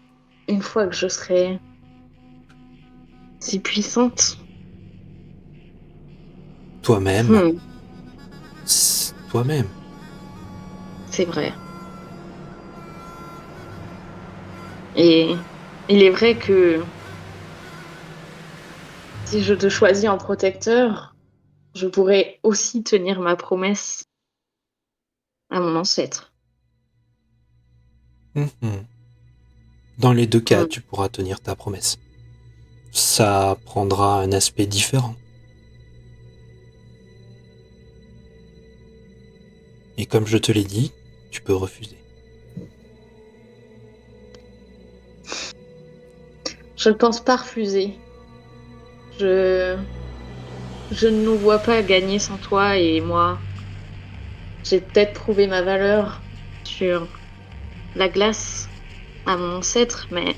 une fois que je serai si puissante? Toi-même. Toi-même. C'est vrai. Et il est vrai que si je te choisis en protecteur, je pourrais aussi tenir ma promesse à mon ancêtre. Dans les deux cas, tu pourras tenir ta promesse. Ça prendra un aspect différent. Et comme je te l'ai dit, tu peux refuser. Je ne pense pas refuser. Je ne nous vois pas gagner sans toi et moi. J'ai peut-être prouvé ma valeur sur la glace à mon ancêtre, mais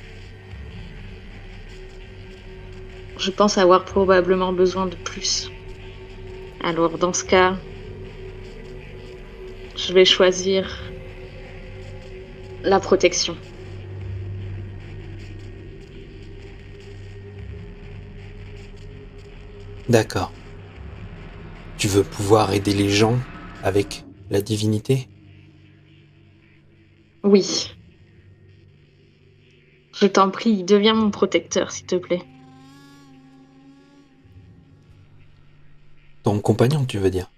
je pense avoir probablement besoin de plus. Alors dans ce cas, je vais choisir la protection. D'accord. Tu veux pouvoir aider les gens avec la divinité? Oui. Je t'en prie, deviens mon protecteur, s'il te plaît. Ton compagnon, tu veux dire?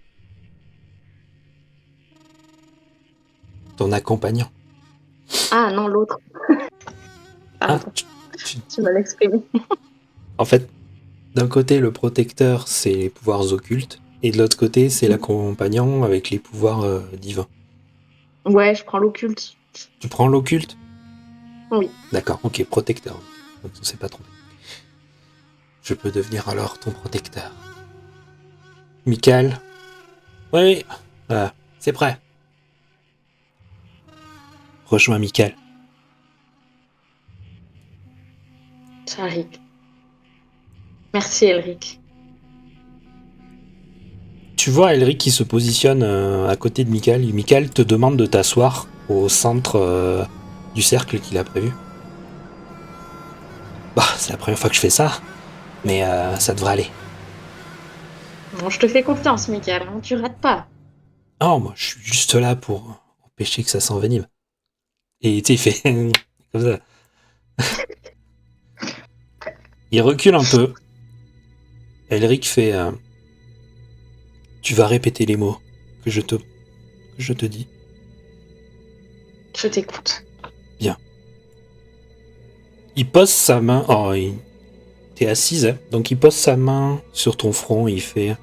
Ton accompagnant. Ah non, l'autre. Pardon, tu m'as exprimé. En fait, d'un côté, le protecteur, c'est les pouvoirs occultes, et de l'autre côté, c'est l'accompagnant avec les pouvoirs divins. Ouais, je prends l'occulte. Tu prends l'occulte? Oui. D'accord, ok, protecteur. Donc, on s'est pas trompé. Je peux devenir alors ton protecteur. Michael? Oui, c'est prêt. Rejoins Michael. J'arrive. Merci, Elric. Tu vois Elric qui se positionne à côté de Michael. Et Michael te demande de t'asseoir au centre du cercle qu'il a prévu. Bah, c'est la première fois que je fais ça, mais ça devrait aller. Bon, je te fais confiance, Michael, hein, tu rates pas. Oh, moi, je suis juste là pour empêcher que ça s'envenime. Et tu sais, il fait comme ça. Il recule un peu. Elric fait tu vas répéter les mots que je te dis. Je t'écoute. Bien. Il pose sa main. Oh, t'es assise, hein. Donc il pose sa main sur ton front et il fait.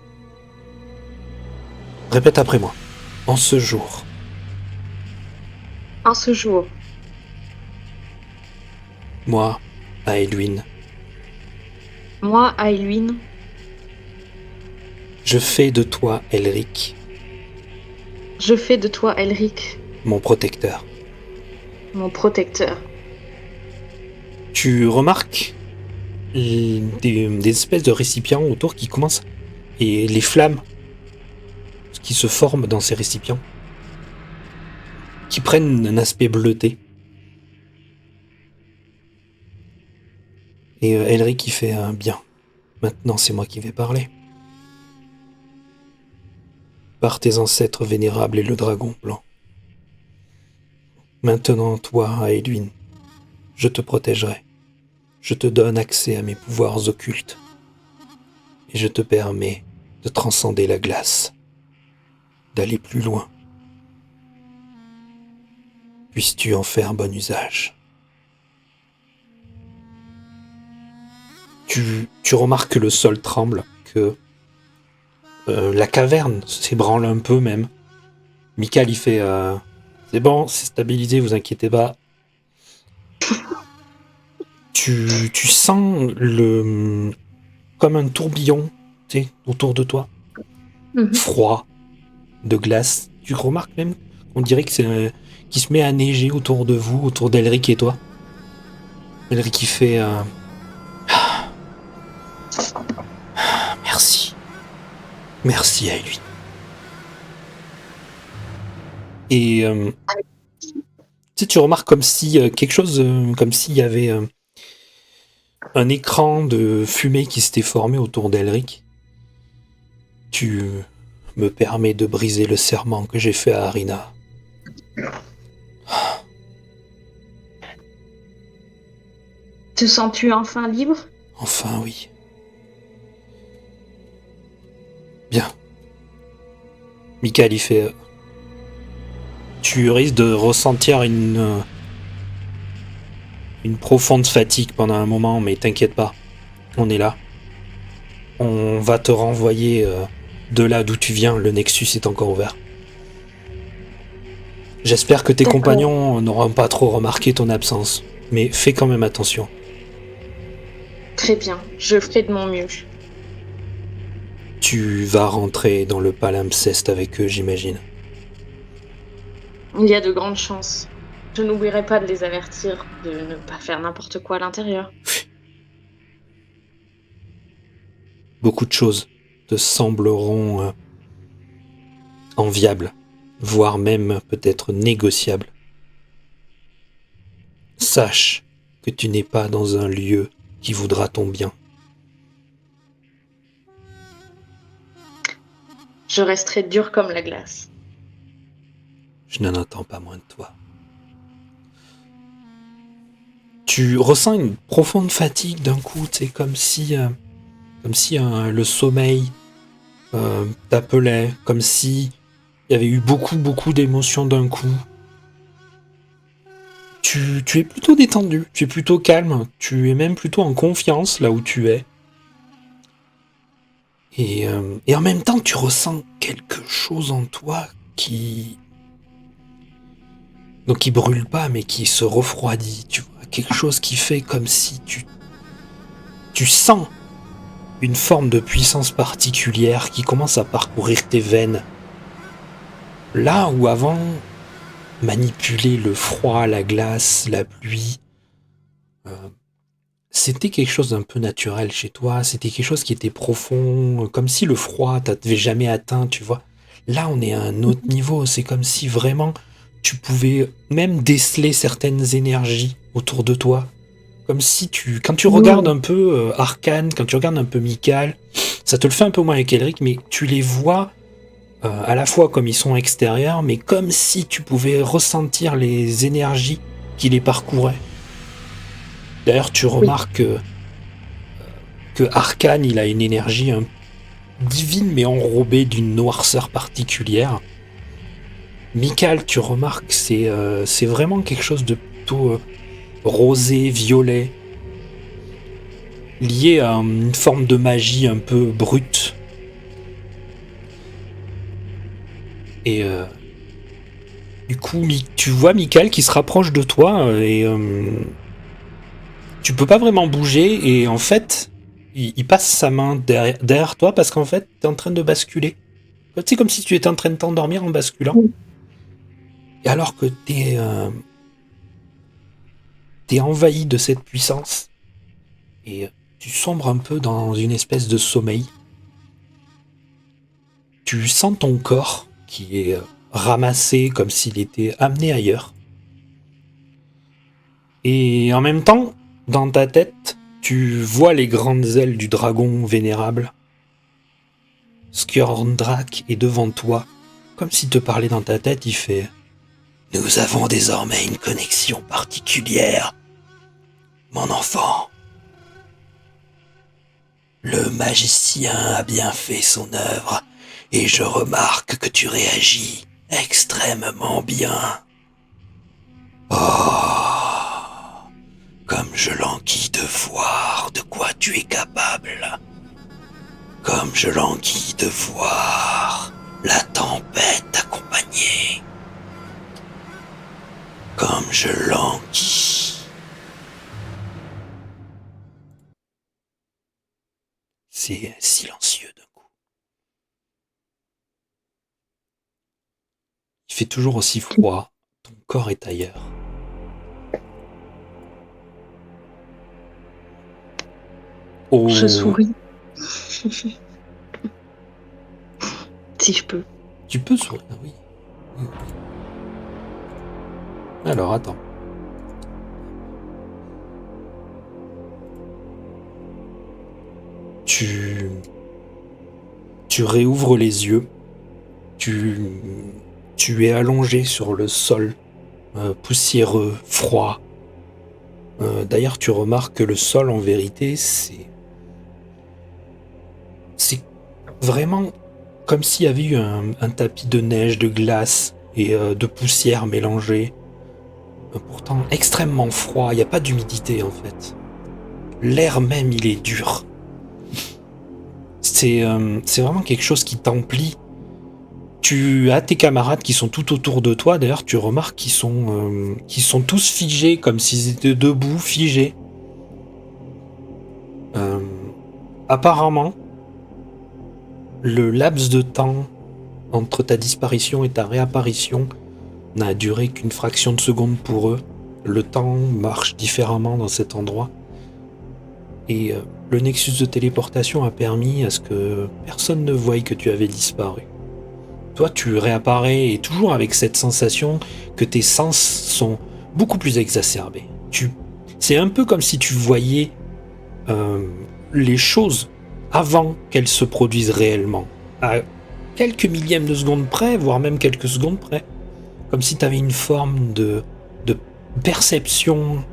Répète après moi. En ce jour. En ce jour. Moi, Aelwyn. Moi, Aelwyn. Je fais de toi, Elric. Je fais de toi, Elric. Mon protecteur. Mon protecteur. Tu remarques des espèces de récipients autour qui commencent et les flammes qui se forment dans ces récipients, qui prennent un aspect bleuté. Et Elric qui fait un bien. Maintenant, c'est moi qui vais parler. Par tes ancêtres vénérables et le dragon blanc. Maintenant, toi, Aeduin, je te protégerai. Je te donne accès à mes pouvoirs occultes. Et je te permets de transcender la glace, d'aller plus loin. Puisses-tu en faire bon usage. Tu remarques que le sol tremble, que la caverne s'ébranle un peu même. Michael, il fait c'est bon, c'est stabilisé, vous inquiétez pas. Tu sens comme un tourbillon, tu sais, autour de toi. Froid, de glace. Tu remarques même, on dirait que c'est qu'il se met à neiger autour de vous, autour d'Elric et toi. Elric, il fait merci. Merci à lui. Et tu remarques comme si quelque chose, comme s'il y avait un écran de fumée qui s'était formé autour d'Elric. Tu me permets de briser le serment que j'ai fait à Harina. Te sens-tu enfin libre? Enfin, oui. Bien. Michael, il fait... tu risques de ressentir une profonde fatigue pendant un moment, mais t'inquiète pas. On est là. On va te renvoyer de là d'où tu viens. Le Nexus est encore ouvert. J'espère que tes compagnons n'auront pas trop remarqué ton absence. Mais fais quand même attention. Très bien, je ferai de mon mieux. Tu vas rentrer dans le palimpseste avec eux, j'imagine. Il y a de grandes chances. Je n'oublierai pas de les avertir de ne pas faire n'importe quoi à l'intérieur. Beaucoup de choses te sembleront enviables, voire même peut-être négociables. Sache que tu n'es pas dans un lieu qui voudra ton bien. Je resterai dur comme la glace. Je n'en attends pas moins de toi. Tu ressens une profonde fatigue d'un coup, c'est comme si le sommeil t'appelait, comme si il y avait eu beaucoup d'émotions d'un coup. Tu es plutôt détendu, tu es plutôt calme, tu es même plutôt en confiance là où tu es. Et en même temps, tu ressens quelque chose en toi qui brûle pas, mais qui se refroidit, tu vois. Quelque chose qui fait comme si tu sens une forme de puissance particulière qui commence à parcourir tes veines. Là où avant, manipuler le froid, la glace, la pluie, c'était quelque chose d'un peu naturel chez toi, c'était quelque chose qui était profond, comme si le froid t'avait jamais atteint, tu vois. Là, on est à un autre niveau, c'est comme si vraiment tu pouvais même déceler certaines énergies autour de toi. Comme si quand tu regardes un peu Arcane, quand tu regardes un peu Michael, ça te le fait un peu moins avec Elric, mais tu les vois à la fois comme ils sont extérieurs, mais comme si tu pouvais ressentir les énergies qui les parcouraient. D'ailleurs, tu remarques que Arcane, il a une énergie divine, mais enrobée d'une noirceur particulière. Michael, tu remarques, c'est vraiment quelque chose de plutôt rosé, violet, lié à une forme de magie un peu brute. Et du coup, tu vois Michael qui se rapproche de toi et tu peux pas vraiment bouger et en fait, il passe sa main derrière toi parce qu'en fait, t'es en train de basculer. C'est comme si tu étais en train de t'endormir en basculant. Et alors que t'es envahi de cette puissance et tu sombres un peu dans une espèce de sommeil. tu sens ton corps qui est ramassé comme s'il était amené ailleurs. Et en même temps, dans ta tête, tu vois les grandes ailes du dragon vénérable. Skjorndrak est devant toi, comme s'il te parlait dans ta tête, il fait « Nous avons désormais une connexion particulière, mon enfant. Le magicien a bien fait son œuvre, et je remarque que tu réagis extrêmement bien. Oh, comme je languis de voir de quoi tu es capable. Comme je languis de voir la tempête t'accompagner. Comme je languis. » C'est silencieux d'un coup. Il fait toujours aussi froid, ton corps est ailleurs. Oh, Je souris. Si je peux. tu peux sourire, oui. Oui. Alors, attends. Tu réouvres les yeux. Tu es allongé sur le sol, poussiéreux, froid. D'ailleurs, tu remarques que le sol, en vérité, c'est vraiment comme s'il y avait eu un tapis de neige, de glace et de poussière mélangée. Pourtant extrêmement froid, il n'y a pas d'humidité en fait. L'air même, il est dur. C'est vraiment quelque chose qui t'emplit. Tu as tes camarades qui sont tout autour de toi. D'ailleurs, tu remarques qu'ils sont tous figés, comme s'ils étaient debout, figés. Apparemment, le laps de temps entre ta disparition et ta réapparition n'a duré qu'une fraction de seconde pour eux. Le temps marche différemment dans cet endroit. Et le nexus de téléportation a permis à ce que personne ne voie que tu avais disparu. Toi, tu réapparais et toujours avec cette sensation que tes sens sont beaucoup plus exacerbés. C'est un peu comme si tu voyais les choses avant qu'elles se produisent réellement, à quelques millièmes de seconde près, voire même quelques secondes près, comme si tu avais une forme de perception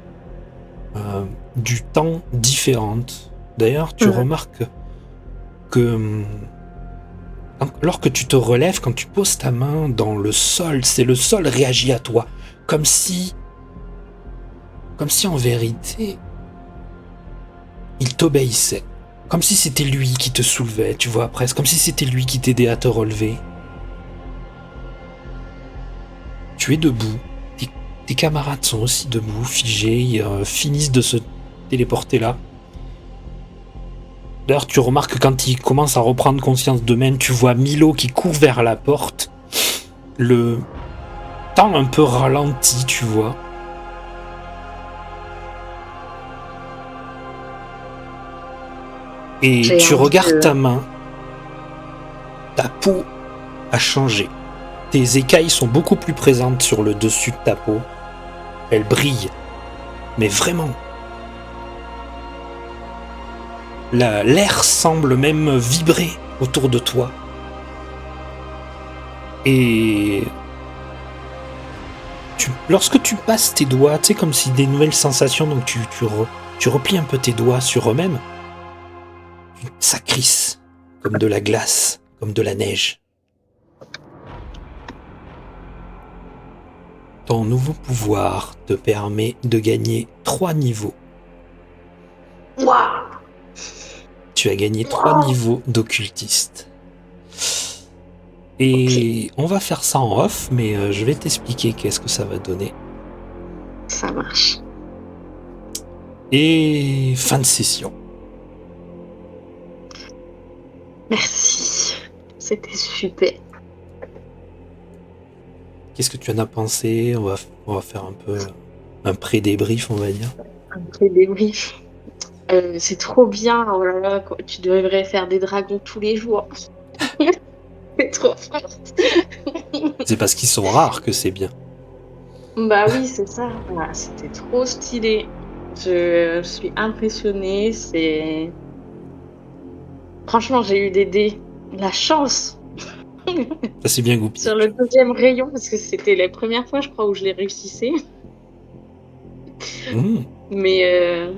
du temps différente. D'ailleurs, tu remarques que lorsque tu te relèves, quand tu poses ta main dans le sol, c'est le sol réagit à toi, comme si en vérité, il t'obéissait. Comme si c'était lui qui te soulevait, tu vois, presque. Comme si c'était lui qui t'aidait à te relever. Tu es debout. Tes camarades sont aussi debout, figés. Ils finissent de se téléporter là. D'ailleurs, tu remarques que quand ils commencent à reprendre conscience d'eux-mêmes, tu vois Milo qui court vers la porte. Le temps un peu ralenti, tu vois. Et tu regardes ta main. Ta peau a changé. Tes écailles sont beaucoup plus présentes sur le dessus de ta peau. Elles brillent. Mais vraiment. L'air semble même vibrer autour de toi. Et lorsque tu passes tes doigts, tu sais, comme si des nouvelles sensations, donc tu replies un peu tes doigts sur eux-mêmes, ça crisse, comme de la glace, comme de la neige. Ton nouveau pouvoir te permet de gagner 3 niveaux. Waouh! Tu as gagné 3 niveaux d'occultiste. Et on va faire ça en off, mais je vais t'expliquer qu'est-ce que ça va donner. Ça marche. Et fin de session. Merci. C'était super. Qu'est-ce que tu en as pensé? On va faire un peu un pré-débrief, on va dire. Un petit débrief. C'est trop bien. Oh là là, tu devrais faire des dragons tous les jours. C'est trop fort. C'est parce qu'ils sont rares que c'est bien. Bah oui, c'est ça. Voilà, c'était trop stylé. Je suis impressionnée. Franchement, j'ai eu des dés. La chance Ça c'est bien goupillé. sur le deuxième rayon, parce que c'était la première fois, je crois, où je les réussissais. Mmh. Mais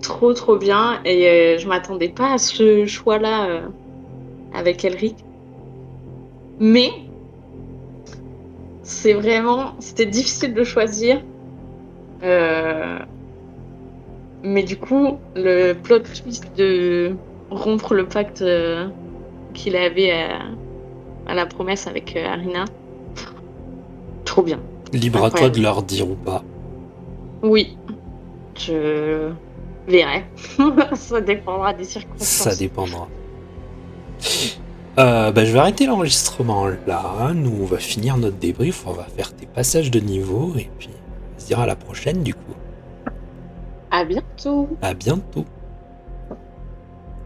trop, trop bien. Et je m'attendais pas à ce choix-là avec Elric. Mais c'était difficile de choisir. Mais du coup, le plot twist de rompre le pacte qu'il avait à la promesse avec Arina, trop bien. Libre à toi Incroyable. de leur dire ou pas. Oui, je verrai. Ça dépendra des Ça circonstances. dépendra. Je vais arrêter l'enregistrement là. Nous, on va finir notre débrief. On va faire tes passages de niveau. Et puis, on se dira à la prochaine du coup. À bientôt. À bientôt.